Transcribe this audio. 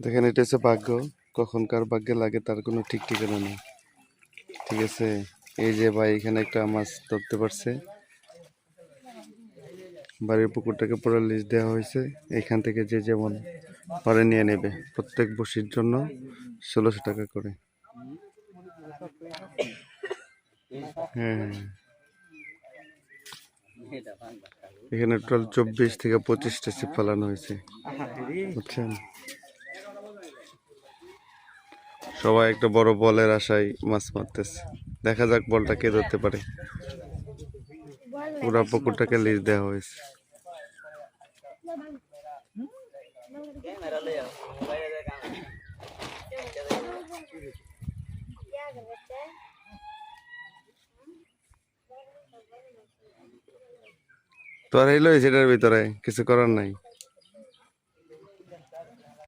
দেখেন এটা হচ্ছে ভাগ্য, কখন কার ভাগ্যে লাগে তার কোনো ঠিক ঠিকানা নেই। ঠিক আছে, এই যে ভাই এখানে একটা মাছ ধরতে পারছে, বাড়ির পুকুরটাকে পুরো লিজ দেওয়া হয়েছে, এখান থেকে যে যেমন পারে নিয়ে নেবে, প্রত্যেক বসির জন্য 1600 টাকা করে। হ্যাঁ, এখানে টোটাল 24 থেকে 25টা ছিপ ফেলানো হয়েছে, বুঝছেন। সবাই একটা বড় বলের আশায় মাছ মারতেছে, দেখা যাক বলটা কে ধরতে পারে। পুরা পুকুরটাকে লিজ দেওয়া হয়েছে। তোর হইলো সেটার ভিতরে কিছু করার নাই।